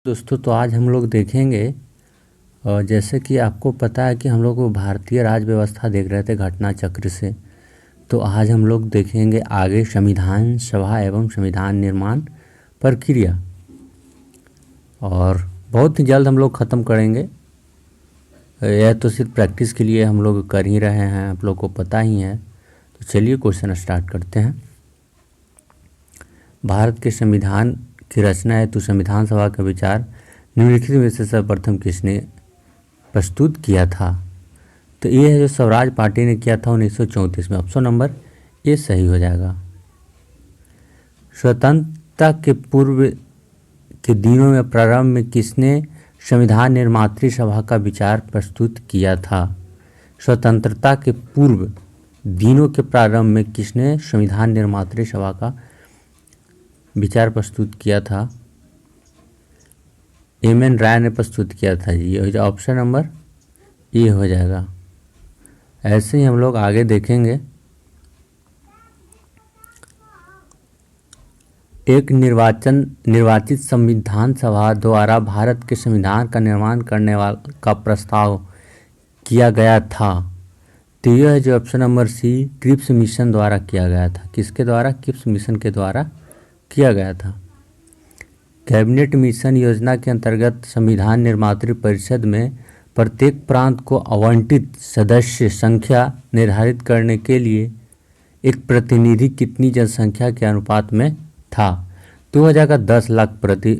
दोस्तों तो आज हम लोग देखेंगे जैसे कि आपको पता है कि हम लोग भारतीय राज व्यवस्था देख रहे थे घटना चक्र से। तो आज हम लोग देखेंगे आगे संविधान सभा एवं संविधान निर्माण प्रक्रिया, और बहुत ही जल्द हम लोग ख़त्म करेंगे। यह तो सिर्फ प्रैक्टिस के लिए हम लोग कर ही रहे हैं, आप लोग को पता ही है। तो चलिए क्वेश्चन स्टार्ट करते हैं। भारत के संविधान की रचना हेतु संविधान सभा का विचार निम्नलिखित में से सर्वप्रथम किसने प्रस्तुत किया था? तो ये है जो स्वराज पार्टी ने किया था 1934 में। ऑप्शन नंबर ए सही हो जाएगा। स्वतंत्रता के पूर्व के दिनों में प्रारंभ में किसने संविधान निर्मात्री सभा का विचार प्रस्तुत किया था? स्वतंत्रता के पूर्व दिनों के प्रारंभ में किसने संविधान निर्मात्री सभा का विचार प्रस्तुत किया था? एम.एन. राय ने प्रस्तुत किया था जी। ये ऑप्शन नंबर ए हो जाएगा। ऐसे ही हम लोग आगे देखेंगे। एक निर्वाचित संविधान सभा द्वारा भारत के संविधान का निर्माण करने का प्रस्ताव किया गया था। तो यह है जो option number C Cripps mission द्वारा किया गया था। किसके द्वारा? क्रिप्स मिशन के द्वारा किया गया था। कैबिनेट मिशन योजना के अंतर्गत संविधान निर्मात्री परिषद में प्रत्येक प्रांत को आवंटित सदस्य संख्या निर्धारित करने के लिए एक प्रतिनिधि कितनी जनसंख्या के अनुपात में था? तो हो जाएगा 10 लाख प्रति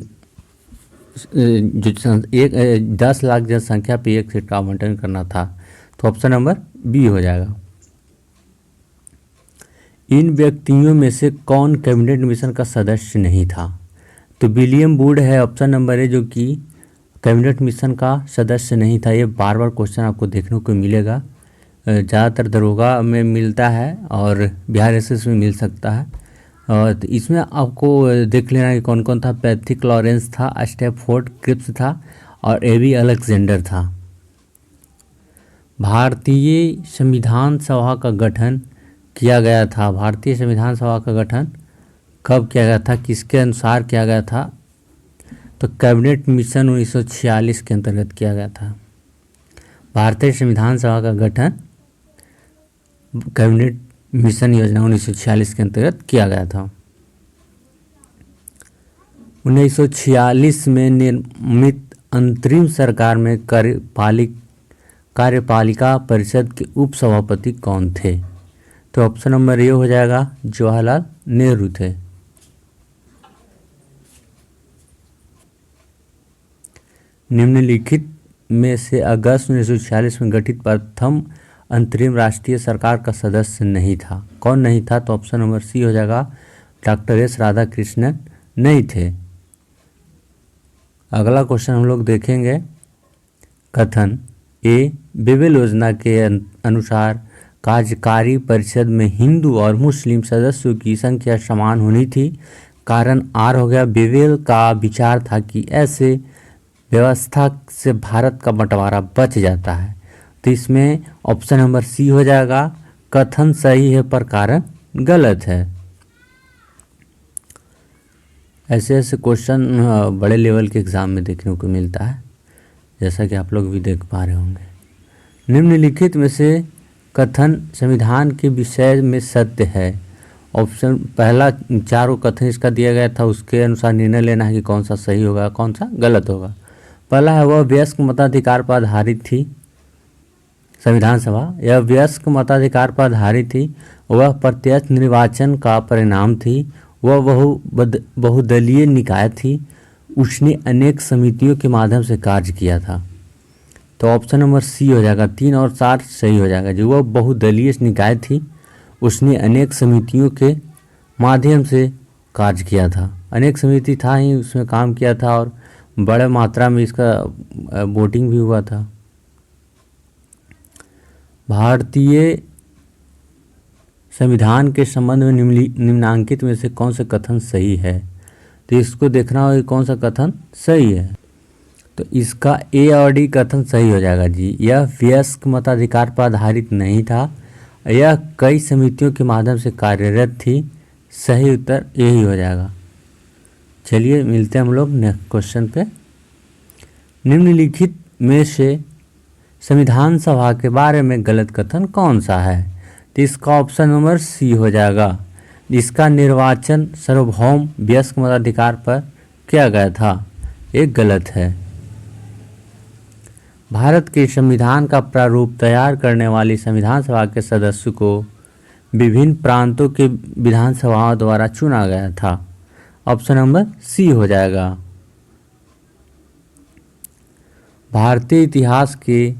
10 लाख जनसंख्या पे एक सीट का आवंटन करना था। तो ऑप्शन नंबर बी हो जाएगा। इन व्यक्तियों में से कौन कैबिनेट मिशन का सदस्य नहीं था? तो विलियम वुड है ऑप्शन नंबर ए, जो कि कैबिनेट मिशन का सदस्य नहीं था। ये बार बार क्वेश्चन आपको देखने को मिलेगा, ज़्यादातर दरोगा में मिलता है और बिहार एसएस में मिल सकता है। और तो इसमें आपको देख लेना कि कौन कौन था। पैथिक लॉरेंस था, स्टैफोर्ड क्रिप्स था और एवी अलेक्जेंडर था। भारतीय संविधान सभा का गठन किया गया था। भारतीय संविधान सभा का गठन कब किया गया था, किसके अनुसार किया गया था? तो कैबिनेट मिशन 1946 के अंतर्गत किया गया था। भारतीय संविधान सभा का गठन कैबिनेट मिशन योजना 1946 के अंतर्गत किया गया था। 1946 में निर्मित अंतरिम सरकार में कार्यपालिका परिषद के उप सभापति कौन थे? तो ऑप्शन नंबर ए हो जाएगा, जवाहरलाल नेहरू थे। निम्नलिखित में से अगस्त 1946 में गठित प्रथम अंतरिम राष्ट्रीय सरकार का सदस्य नहीं था। कौन नहीं था? तो ऑप्शन नंबर सी हो जाएगा, डॉक्टर एस राधाकृष्णन नहीं थे। अगला क्वेश्चन हम लोग देखेंगे। कथन ए बेबेल योजना के अनुसार कार्यकारी परिषद में हिंदू और मुस्लिम सदस्यों की संख्या समान होनी थी। कारण आर हो गया। बेबेल का विचार था कि ऐसे व्यवस्था से भारत का बंटवारा बच जाता है। तो इसमें ऑप्शन नंबर सी हो जाएगा। कथन सही है पर कारण गलत है। ऐसे ऐसे क्वेश्चन बड़े लेवल के एग्जाम में देखने को मिलता है, जैसा कि आप लोग भी देख पा रहे होंगे। निम्नलिखित में से कथन संविधान के विषय में सत्य है। ऑप्शन पहला, चारों कथन इसका दिया गया था, उसके अनुसार निर्णय लेना है कि कौन सा सही होगा कौन सा गलत होगा। पहला है वह वयस्क मताधिकार पर आधारित थी। संविधान सभा यह वयस्क मताधिकार पर आधारित थी। वह प्रत्यक्ष निर्वाचन का परिणाम थी। वह बहुदलीय निकाय थी। उसने अनेक समितियों के माध्यम से कार्य किया था। तो ऑप्शन नंबर सी हो जाएगा। 3 और 4 सही हो जाएगा। जो वह बहुदलीय निकाय थी, उसने अनेक समितियों के माध्यम से कार्य किया था। अनेक समिति था ही, उसमें काम किया था और बड़े मात्रा में इसका वोटिंग भी हुआ था। भारतीय संविधान के संबंध में निम्नांकित में से कौन सा कथन सही है? तो इसको देखना होगा कौन सा कथन सही है। तो इसका ए और डी कथन सही हो जाएगा जी। यह वयस्क मताधिकार पर आधारित नहीं था। यह कई समितियों के माध्यम से कार्यरत थी। सही उत्तर यही हो जाएगा। चलिए मिलते हैं हम लोग नेक्स्ट क्वेश्चन पे। निम्नलिखित में से संविधान सभा के बारे में गलत कथन कौन सा है? तो इसका ऑप्शन नंबर सी हो जाएगा। इसका निर्वाचन सार्वभौम वयस्क मताधिकार पर किया गया था, एक गलत है। भारत के संविधान का प्रारूप तैयार करने वाली संविधान सभा के सदस्यों को विभिन्न प्रांतों के विधानसभाओं द्वारा चुना गया था, ऑप्शन नंबर सी हो जाएगा। भारतीय इतिहास के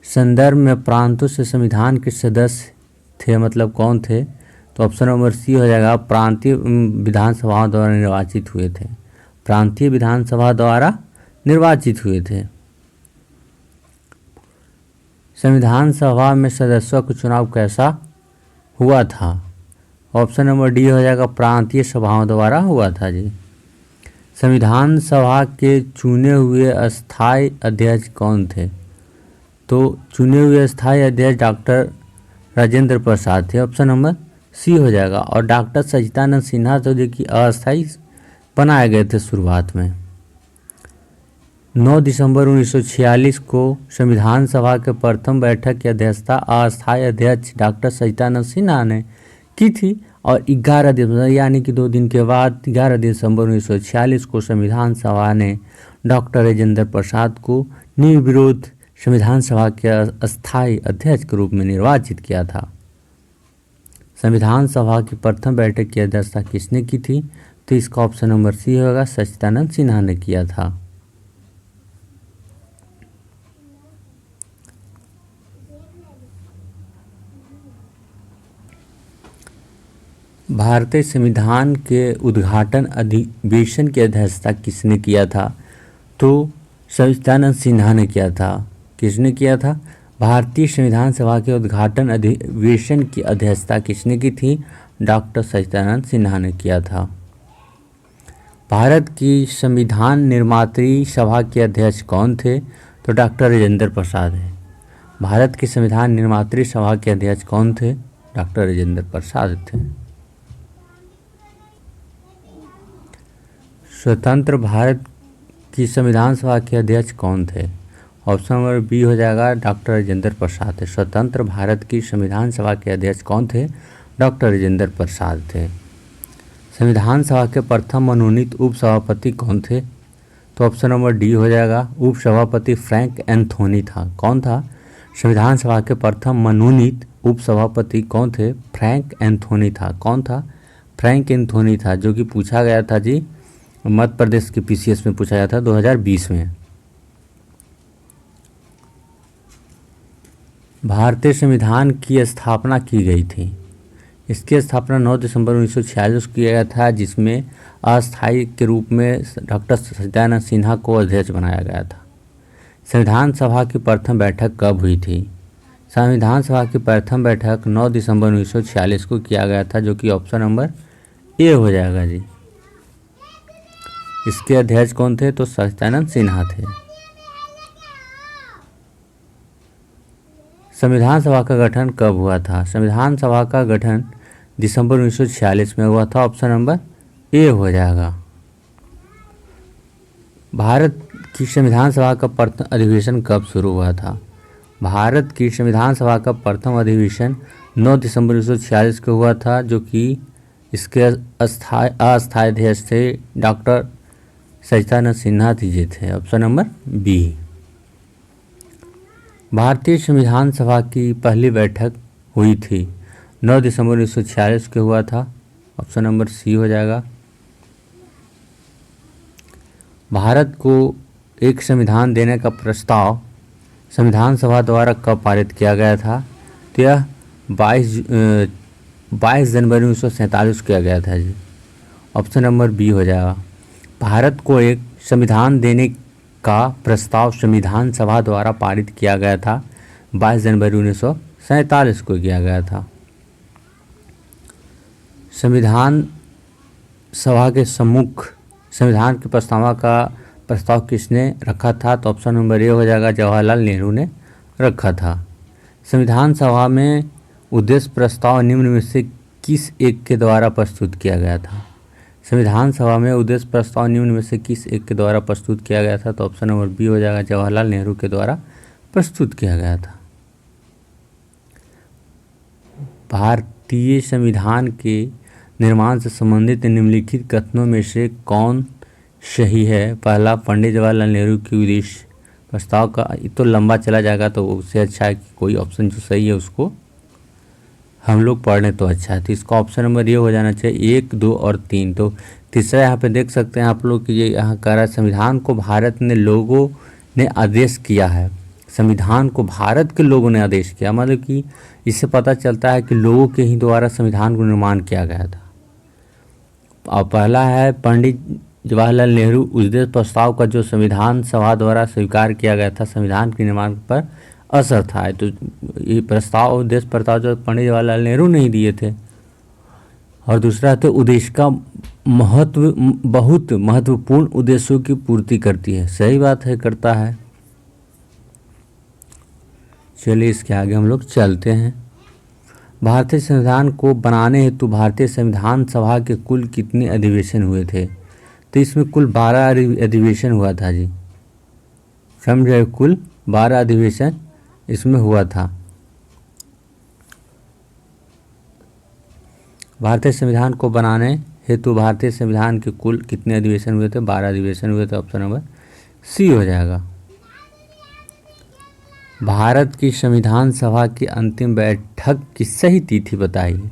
संदर्भ में प्रांतों से संविधान के सदस्य थे, मतलब कौन थे? तो ऑप्शन नंबर सी हो जाएगा, प्रांतीय विधानसभाओं द्वारा निर्वाचित हुए थे। प्रांतीय विधानसभा द्वारा निर्वाचित हुए थे। संविधान सभा में सदस्यों का चुनाव कैसा हुआ था? ऑप्शन नंबर डी हो जाएगा, प्रांतीय सभाओं द्वारा हुआ था जी। संविधान सभा के चुने हुए अस्थायी अध्यक्ष कौन थे? तो चुने हुए अस्थायी अध्यक्ष डॉक्टर राजेंद्र प्रसाद थे, ऑप्शन नंबर सी हो जाएगा। और डॉक्टर सच्चिदानंद सिन्हा तो जो कि अस्थायी बनाए गए थे शुरुआत में। 9 दिसंबर 1946 को संविधान सभा के प्रथम बैठक की अध्यक्षता अस्थायी अध्यक्ष डॉक्टर सच्चिदानंद सिन्हा ने की थी और 11 दिसंबर यानी कि 2 दिन के बाद 11 दिसंबर 1946 को संविधान सभा ने डॉक्टर राजेंद्र प्रसाद को निर्विरोध संविधान सभा के अस्थायी अध्यक्ष के रूप में निर्वाचित किया था। संविधान सभा की प्रथम बैठक की अध्यक्षता किसने की थी? तो इसका ऑप्शन नंबर सी होगा, सच्चिदानंद सिन्हा ने किया था। भारतीय संविधान के उद्घाटन अधिवेशन की अध्यक्षता किसने किया था? तो सच्चिदानंद सिन्हा ने किया था। किसने किया था? भारतीय संविधान सभा के उद्घाटन अधिवेशन की अध्यक्षता किसने की थी? डॉक्टर सच्चिदानंद सिन्हा ने किया था। भारत की संविधान निर्मात्री सभा के अध्यक्ष कौन थे? तो डॉक्टर राजेंद्र प्रसाद है। भारत की संविधान निर्मात्री सभा के अध्यक्ष कौन थे? डॉक्टर राजेंद्र प्रसाद थे। स्वतंत्र भारत की संविधान सभा के अध्यक्ष कौन थे? ऑप्शन नंबर बी हो जाएगा, डॉक्टर राजेंद्र प्रसाद थे। स्वतंत्र भारत की संविधान सभा के अध्यक्ष कौन थे? डॉक्टर राजेंद्र प्रसाद थे। संविधान सभा के प्रथम मनोनीत उपसभापति कौन थे? तो ऑप्शन नंबर डी हो जाएगा, उपसभापति फ्रैंक एंथोनी था। कौन था? संविधान सभा के प्रथम मनोनीत उपसभापति कौन थे? फ्रैंक एंथोनी था। कौन था? फ्रैंक एंथोनी था, जो कि पूछा गया था जी, मध्य प्रदेश के पीसीएस में पूछा गया था 2020 में। भारतीय संविधान की स्थापना की गई थी। इसकी स्थापना 9 दिसंबर 1946 को किया गया था, जिसमें अस्थायी के रूप में डॉक्टर सच्चिदानंद सिन्हा को अध्यक्ष बनाया गया था। संविधान सभा की प्रथम बैठक कब हुई थी? संविधान सभा की प्रथम बैठक 9 दिसंबर 1946 को किया गया था, जो कि ऑप्शन नंबर ए हो जाएगा जी। इसके अध्यक्ष कौन थे? तो सच्चिदानंद सिन्हा थे। संविधान सभा का गठन कब हुआ था? संविधान सभा का गठन दिसंबर 1946 में हुआ था, ऑप्शन नंबर ए हो जाएगा। भारत की संविधान सभा का प्रथम अधिवेशन कब शुरू हुआ था? भारत की संविधान सभा का प्रथम अधिवेशन 9 दिसंबर 1946 को हुआ था, जो कि इसके अस्थायी अध्यक्ष थे डॉक्टर सच्चिदानंद सिन्हा जी थे, ऑप्शन नंबर बी। भारतीय संविधान सभा की पहली बैठक हुई थी 9 दिसंबर 1946 को हुआ था, ऑप्शन नंबर सी हो जाएगा। भारत को एक संविधान देने का प्रस्ताव संविधान सभा द्वारा कब पारित किया गया था? तो यह 22 जनवरी 1947 किया गया था जी, ऑप्शन नंबर बी हो जाएगा। भारत को एक संविधान देने का प्रस्ताव संविधान सभा द्वारा पारित किया गया था 22 जनवरी 1947 को किया गया था। संविधान सभा के सम्मुख संविधान के प्रस्ताव किसने रखा था? तो ऑप्शन नंबर ए हो जाएगा, जवाहरलाल नेहरू ने रखा था। संविधान सभा में उद्देश्य प्रस्ताव निम्न में से किस एक के द्वारा प्रस्तुत किया गया था? संविधान सभा में उद्देश्य प्रस्ताव निम्न में से किस एक के द्वारा प्रस्तुत किया गया था? तो ऑप्शन नंबर बी हो जाएगा, जवाहरलाल नेहरू के द्वारा प्रस्तुत किया गया था। भारतीय संविधान के निर्माण से संबंधित निम्नलिखित कथनों में से कौन सही है? पहला, पंडित जवाहरलाल नेहरू की उद्देश्य प्रस्ताव का, तो लंबा चला जाएगा तो उससे अच्छा है कि कोई ऑप्शन जो सही है उसको हम लोग पढ़ लें तो अच्छा है। तो इसका ऑप्शन नंबर ये हो जाना चाहिए 1, 2 और 3। तो तीसरा यहाँ पे देख सकते हैं आप लोग कि ये यहाँ कह रहा है संविधान को भारत ने लोगों ने आदेश किया है। संविधान को भारत के लोगों ने आदेश किया, मतलब कि इससे पता चलता है कि लोगों के ही द्वारा संविधान को निर्माण किया गया था। और पहला है पंडित जवाहरलाल नेहरू उद्देश्य प्रस्ताव का जो संविधान सभा द्वारा स्वीकार किया गया था, संविधान के निर्माण पर असर था। तो ये प्रस्ताव उद्देश्य प्रस्ताव जो पंडित जवाहरलाल नेहरू नहीं दिए थे। और दूसरा तो उद्देश्य का महत्व, बहुत महत्वपूर्ण उद्देश्यों की पूर्ति करती है। सही बात है, करता है। चलिए इसके आगे हम लोग चलते हैं। भारतीय संविधान को बनाने हेतु भारतीय संविधान सभा के कुल कितने अधिवेशन हुए थे? तो इसमें कुल 12 अधिवेशन हुआ था जी, समझे, कुल 12 अधिवेशन इसमें हुआ था। भारतीय संविधान को बनाने हेतु भारतीय संविधान के कुल कितने अधिवेशन हुए थे? 12 अधिवेशन हुए थे। ऑप्शन नंबर सी हो जाएगा। भारत की संविधान सभा की अंतिम बैठक की सही तिथि बताइए।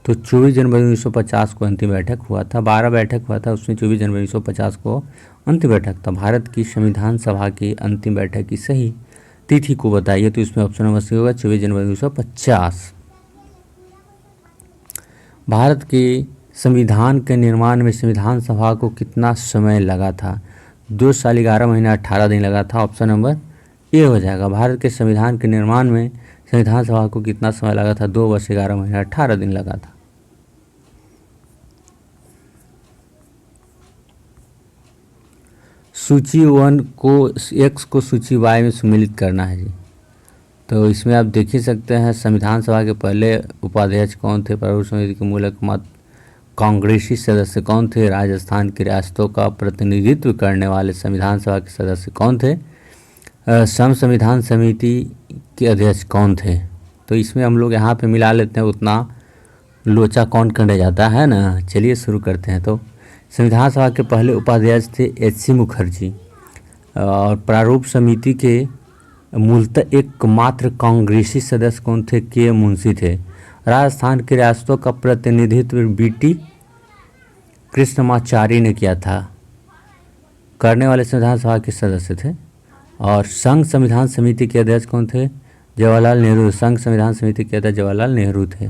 तो 24 जनवरी 1950 को अंतिम बैठक हुआ था। 12 बैठक हुआ था, उसमें 24 जनवरी 1950 को अंतिम बैठक था। भारत की संविधान सभा की अंतिम बैठक की सही तिथि को बताइए। तो इसमें ऑप्शन नंबर सी होगा, 24 जनवरी 1950। भारत के संविधान के निर्माण में संविधान सभा को कितना समय लगा था? 2 साल 11 महीने 18 दिन लगा था। ऑप्शन नंबर ए हो जाएगा। भारत के संविधान के निर्माण में संविधान सभा को कितना समय लगा था? 2 वर्ष 11 महीने 18 दिन लगा था। सूची 1 को x को सूची y में सम्मिलित करना है जी। तो इसमें आप देख ही सकते हैं संविधान सभा के पहले उपाध्यक्ष कौन थे? प्रारूप समिति के मूलक मत कांग्रेसी सदस्य कौन थे? राजस्थान की रियासतों का प्रतिनिधित्व करने वाले संविधान सभा के सदस्य कौन थे? संविधान समिति के अध्यक्ष कौन थे? तो इसमें हम लोग यहाँ पे मिला लेते हैं, उतना लोचा कौन करने जाता है ना। चलिए शुरू करते हैं। तो संविधान सभा के पहले उपाध्यक्ष थे HC मुखर्जी, और प्रारूप समिति के मूलतः एकमात्र कांग्रेसी सदस्य कौन थे? के मुंशी थे। राजस्थान की रियासतों का प्रतिनिधित्व BT कृष्णमाचारी ने किया था, करने वाले संविधान सभा के सदस्य थे। और संघ संविधान समिति के अध्यक्ष कौन थे? जवाहरलाल नेहरू। संघ संविधान समिति के अध्यक्ष जवाहरलाल नेहरू थे।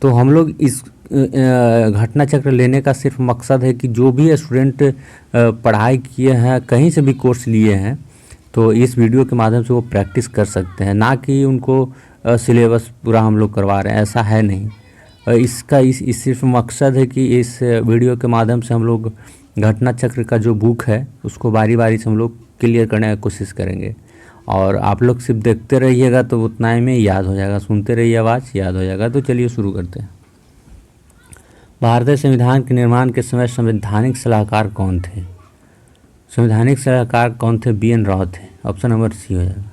तो हम लोग इस घटना चक्र लेने का सिर्फ मकसद है कि जो भी स्टूडेंट पढ़ाई किए हैं, कहीं से भी कोर्स लिए हैं, तो इस वीडियो के माध्यम से वो प्रैक्टिस कर सकते हैं, ना कि उनको सिलेबस पूरा हम लोग करवा रहे हैं, ऐसा है नहीं। इसका इस सिर्फ मकसद है कि इस वीडियो के माध्यम से हम लोग घटना चक्र का जो बुक है उसको बारी बारी से हम लोग क्लियर करने की कोशिश करेंगे। और आप लोग सिर्फ देखते रहिएगा तो उतना ही में याद हो जाएगा, सुनते रहिए आवाज़, याद हो जाएगा। तो चलिए शुरू करते हैं। भारतीय संविधान के निर्माण के समय संवैधानिक सलाहकार कौन थे? संवैधानिक सलाहकार कौन थे? BN राव थे। ऑप्शन नंबर सी हो जाएगा।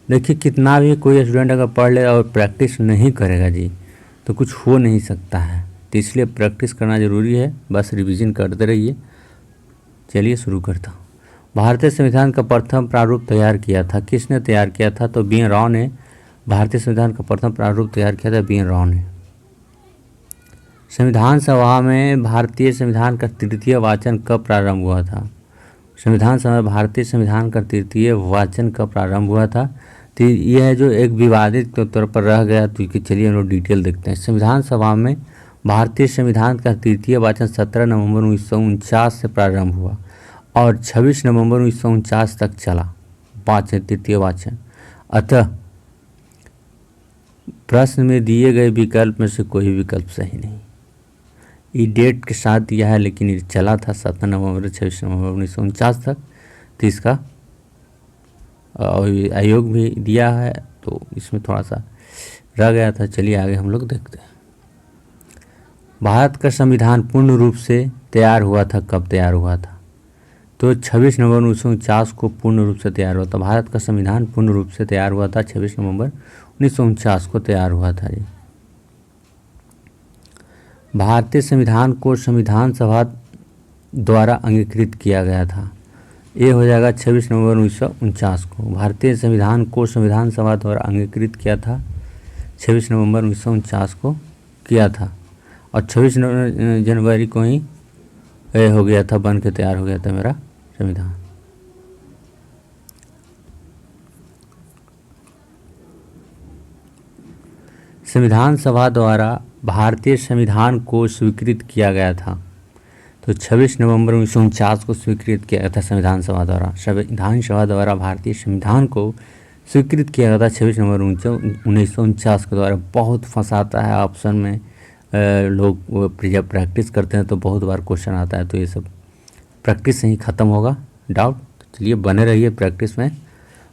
देखिए कितना भी कोई स्टूडेंट अगर पढ़ ले और प्रैक्टिस नहीं करेगा जी तो कुछ हो नहीं सकता है, तो इसलिए प्रैक्टिस करना ज़रूरी है, बस रिवीजन करते रहिए। चलिए शुरू करता हूँ। भारतीय संविधान का प्रथम प्रारूप तैयार किया था, किसने तैयार किया था? तो BN राव ने भारतीय संविधान का प्रथम प्रारूप तैयार किया था, BN राव ने। संविधान सभा में भारतीय संविधान का तृतीय वाचन कब प्रारंभ हुआ था? संविधान सभा में भारतीय संविधान का तृतीय वाचन कब प्रारंभ हुआ था? तो यह है जो एक विवादित के तौर पर रह गया, तो चलिए हम लोग डिटेल देखते हैं। संविधान सभा में भारतीय संविधान का तृतीय वाचन 17 नवंबर 1949 से प्रारंभ हुआ और 26 नवंबर 1949 तक चला वाचन, तृतीय वाचन। अतः प्रश्न में दिए गए विकल्प में से कोई विकल्प सही नहीं। ये डेट के साथ दिया है लेकिन ये चला था 17 नवंबर 26 नवंबर 1949 तक। तो इसका आयोग भी दिया है, तो इसमें थोड़ा सा रह गया था। चलिए आगे हम लोग देखते हैं। भारत का संविधान पूर्ण रूप से तैयार हुआ था, कब तैयार हुआ था? तो 26 नवंबर 1949 को पूर्ण रूप से तैयार हुआ था। भारत का संविधान पूर्ण रूप से तैयार हुआ था 26 नवंबर 1949 को तैयार हुआ था जी। भारतीय संविधान को संविधान सभा द्वारा अंगीकृत किया गया था। ये हो जाएगा 26 नवंबर 1949 को। भारतीय संविधान को संविधान सभा द्वारा अंगीकृत किया था 26 नवंबर 1949 को किया था, और 26 जनवरी को ही हो गया था, बन के तैयार हो गया था मेरा संविधान। संविधान सभा द्वारा भारतीय संविधान को स्वीकृत किया गया था, तो 26 नवंबर 1949 को स्वीकृत किया गया था संविधान सभा द्वारा। संविधान सभा द्वारा भारतीय संविधान को स्वीकृत किया गया था 26 नवंबर 1949 के द्वारा। बहुत फंसाता है ऑप्शन में, लोग जब प्रैक्टिस करते हैं तो बहुत बार क्वेश्चन आता है, तो ये सब प्रैक्टिस से ही ख़त्म होगा डाउट। तो चलिए बने रहिए प्रैक्टिस में।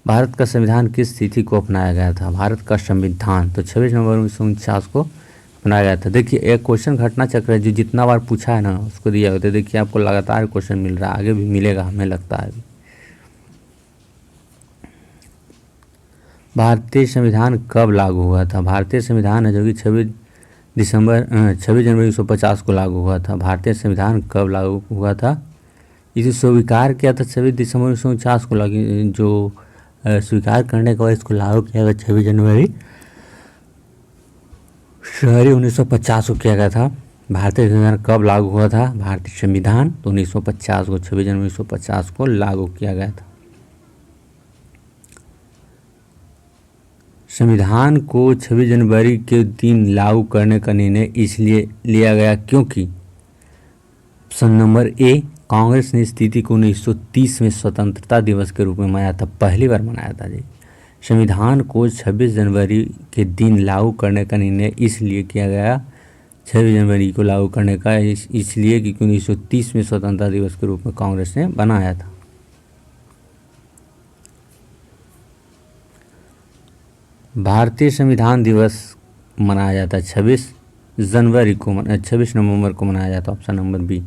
भारत का संविधान किस तिथि को अपनाया गया था? भारत का संविधान तो 26 नवंबर 1949 को अपनाया गया था। देखिए एक क्वेश्चन घटना चक्र है जो जितना बार पूछा है ना उसको दिया होता है। देखिए आपको लगातार क्वेश्चन मिल रहा है, आगे भी मिलेगा हमें लगता है अभी। भारतीय संविधान कब लागू हुआ था? भारतीय संविधान है जो कि 26 जनवरी 1950 को लागू हुआ था। भारतीय संविधान कब लागू हुआ था? इसे स्वीकार किया था 26 दिसंबर 1949 को लागू, जो स्वीकार करने के बाद इसको लागू किया गया 26 जनवरी 1950 को किया गया था। भारतीय संविधान कब लागू हुआ था? भारतीय संविधान तो 1950 को 26 जनवरी 1950 को लागू किया गया था। संविधान को 26 जनवरी के दिन लागू करने का निर्णय इसलिए लिया गया क्योंकि ऑप्शन नंबर ए, कांग्रेस ने इस तिथि को 1930 में स्वतंत्रता दिवस के रूप में मनाया था, पहली बार मनाया था जी। संविधान को 26 जनवरी के दिन लागू करने का निर्णय इसलिए किया गया, 26 जनवरी को लागू करने का इसलिए क्योंकि 1930 में स्वतंत्रता दिवस के रूप में कांग्रेस ने बनाया था। भारतीय संविधान दिवस मनाया जाता है 26 नवंबर को मनाया जाता है, ऑप्शन नंबर बी।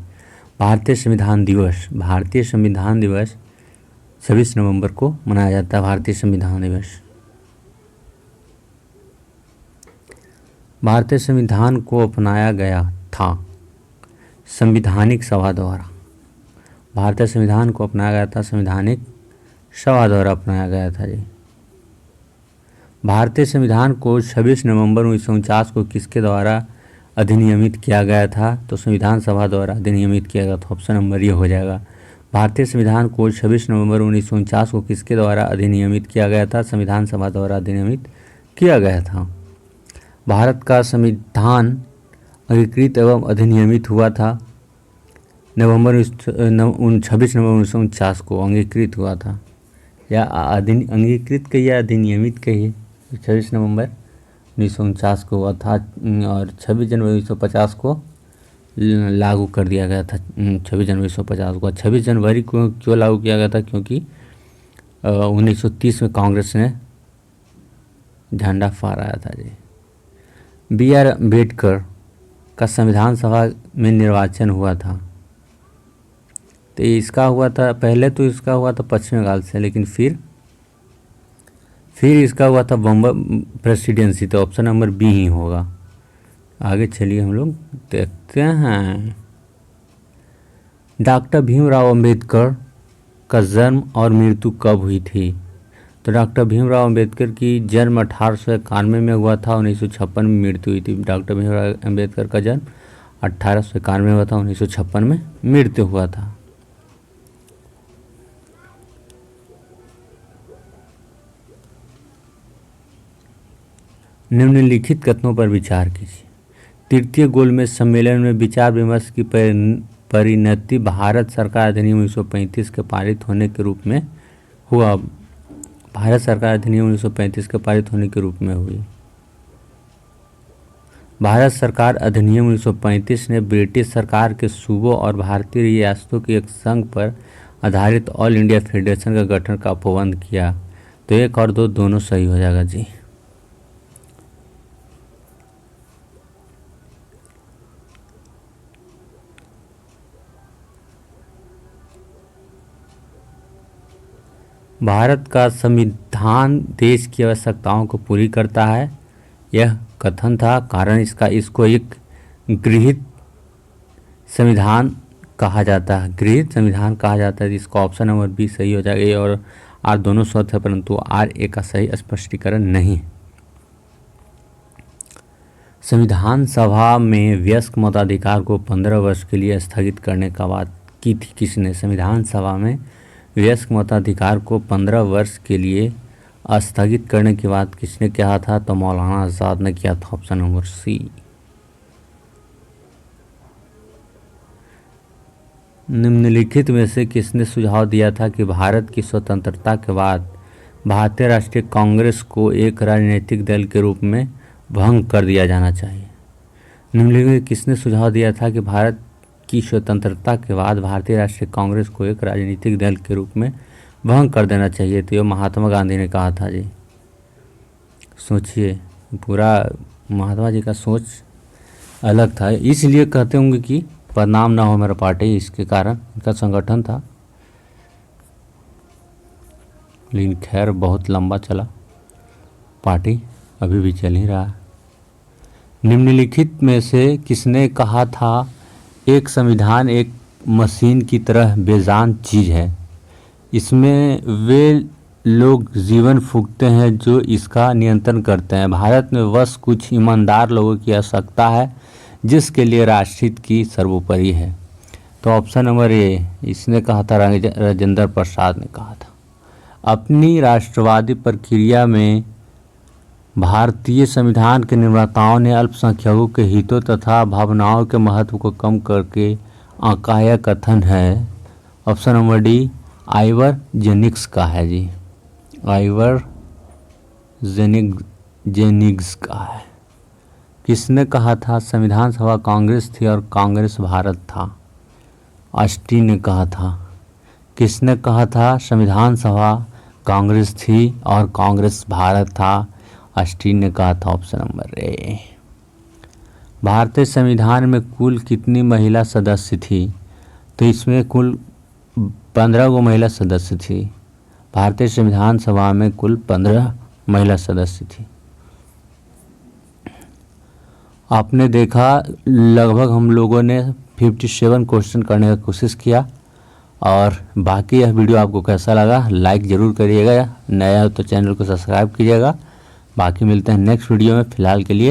भारतीय संविधान दिवस 26 नवंबर को मनाया जाता है। भारतीय संविधान दिवस। भारतीय संविधान को अपनाया गया था संवैधानिक सभा द्वारा। भारतीय संविधान को अपनाया गया था संवैधानिक सभा द्वारा अपनाया गया था जी। भारतीय संविधान को 26 नवंबर 1949 को किसके द्वारा अधिनियमित किया गया था? तो संविधान सभा द्वारा अधिनियमित किया गया था, ऑप्शन नंबर ये हो जाएगा। भारतीय संविधान को 26 नवंबर 1949 को किसके द्वारा अधिनियमित किया गया था? संविधान सभा द्वारा अधिनियमित किया गया था। भारत का संविधान अंगीकृत एवं अधिनियमित हुआ था 26 नवंबर 1949 को अंगीकृत हुआ था, या अंगीकृत कहिए अधिनियमित कहिए, 26 नवंबर 1949 को हुआ था और 26 जनवरी 1950 को लागू कर दिया गया था। 26 जनवरी 1950 को 26 जनवरी को क्यों लागू किया गया था? क्योंकि 1930 में कांग्रेस ने झंडा फहराया था जी। बी आर अम्बेडकर का संविधान सभा में निर्वाचन हुआ था, तो इसका हुआ था पहले, तो इसका हुआ था पश्चिम बंगाल से, लेकिन फिर इसका हुआ था बम्बई प्रेसिडेंसी, तो ऑप्शन नंबर बी ही होगा। आगे चलिए हम लोग देखते हैं। डॉक्टर भीमराव अंबेडकर का जन्म और मृत्यु कब हुई थी? तो डॉक्टर भीमराव अंबेडकर की जन्म 1891 में हुआ था, 1956 में मृत्यु हुई थी। डॉक्टर भीमराव अंबेडकर का जन्म 1891 में हुआ था, 1956 में मृत्यु हुआ था। निम्नलिखित कथनों पर विचार कीजिए। तृतीय गोलमेज सम्मेलन में विचार विमर्श की परिणति भारत सरकार अधिनियम 1935 के पारित होने के रूप में हुआ। भारत सरकार अधिनियम 1935 के पारित होने के रूप में हुई। भारत सरकार अधिनियम 1935 ने ब्रिटिश सरकार के सूबों और भारतीय रियासतों के एक संघ पर आधारित ऑल इंडिया फेडरेशन का गठन का उपबंध किया। तो 1 और 2 दोनों सही हो जाएगा जी। भारत का संविधान देश की आवश्यकताओं को पूरी करता है, यह कथन था। कारण इसको एक गृहीत संविधान कहा जाता है, गृहीत संविधान कहा जाता है, जिसका ऑप्शन नंबर बी सही हो जाएगा। और आर दोनों सही है, परंतु आर ए का सही स्पष्टीकरण नहीं। संविधान सभा में वयस्क मताधिकार को 15 वर्ष के लिए स्थगित करने का बात की थी किसने? संविधान सभा में वयस्क मताधिकार को 15 वर्ष के लिए स्थगित करने की बात किसने कहा था? तो मौलाना आज़ाद ने किया था, ऑप्शन नंबर सी। निम्नलिखित में से किसने सुझाव दिया था कि भारत की स्वतंत्रता के बाद भारतीय राष्ट्रीय कांग्रेस को एक राजनीतिक दल के रूप में भंग कर दिया जाना चाहिए? निम्नलिखित में किसने सुझाव दिया था कि भारत की स्वतंत्रता के बाद भारतीय राष्ट्रीय कांग्रेस को एक राजनीतिक दल के रूप में भंग कर देना चाहिए? तो ये महात्मा गांधी ने कहा था जी। सोचिए, पूरा महात्मा जी का सोच अलग था, इसलिए कहते होंगे कि बदनाम ना हो मेरा पार्टी, इसके कारण इनका संगठन था। लेकिन खैर बहुत लंबा चला, पार्टी अभी भी चल ही रहा है। निम्नलिखित में से किसने कहा था एक संविधान एक मशीन की तरह बेजान चीज़ है, इसमें वे लोग जीवन फूंकते हैं जो इसका नियंत्रण करते हैं। भारत में बस कुछ ईमानदार लोगों की आवश्यकता है जिसके लिए राष्ट्रहित की सर्वोपरि है। तो ऑप्शन नंबर ए इसने कहा था, राजेंद्र प्रसाद ने कहा था। अपनी राष्ट्रवादी प्रक्रिया में भारतीय संविधान के निर्माताओं ने अल्पसंख्यकों के हितों तथा भावनाओं के महत्व को कम करके आंका। यह कथन है, ऑप्शन नंबर डी आइवर जेनिक्स का है जी, आइवर जेनिक्स का है। किसने कहा था? संविधान सभा कांग्रेस थी और कांग्रेस भारत था, ऑस्टिन ने कहा था। किसने कहा था? संविधान सभा कांग्रेस थी और कांग्रेस भारत था, ऑस्टिन ने कहा था, ऑप्शन नंबर ए। भारतीय संविधान में कुल कितनी महिला सदस्य थी? तो इसमें कुल 15 गो महिला सदस्य थी। भारतीय संविधान सभा में कुल 15 महिला सदस्य थी। आपने देखा लगभग हम लोगों ने 57 क्वेश्चन करने का कोशिश किया। और बाकी यह वीडियो आपको कैसा लगा लाइक ज़रूर करिएगा, नया हो तो चैनल को सब्सक्राइब कीजिएगा। बाकी मिलते हैं नेक्स्ट वीडियो में, फ़िलहाल के लिए